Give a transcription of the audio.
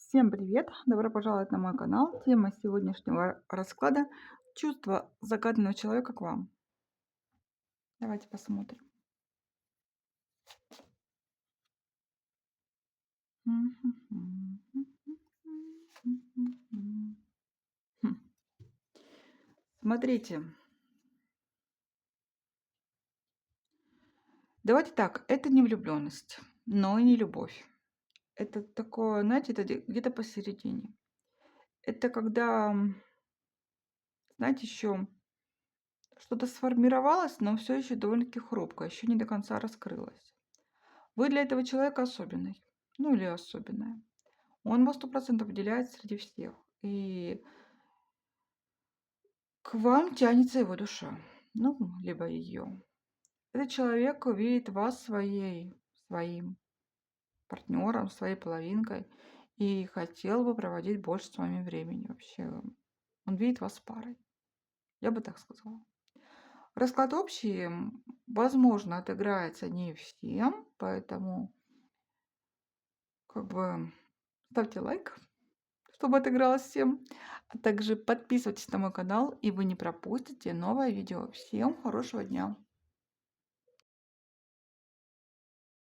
Всем привет! Добро пожаловать на мой канал. Тема сегодняшнего расклада — чувство загаданного человека к вам. Давайте посмотрим. Хм. Смотрите, давайте так, это не влюбленность, но и не любовь. Это такое, знаете, это где-то посередине. Это когда, знаете, еще что-то сформировалось, но все еще довольно-таки хрупкое, еще не до конца раскрылось. Вы для этого человека особенный, ну или особенная. Он во 100% выделяет среди всех. И к вам тянется его душа, ну, либо ее. Этот человек видит вас своим партнером, своей половинкой и хотел бы проводить больше с вами времени вообще. Он видит вас парой, я бы так сказала. Расклад общий, возможно, отыграется не всем, поэтому как бы ставьте лайк, чтобы отыгралось всем. А также подписывайтесь на мой канал, и вы не пропустите новое видео. Всем хорошего дня!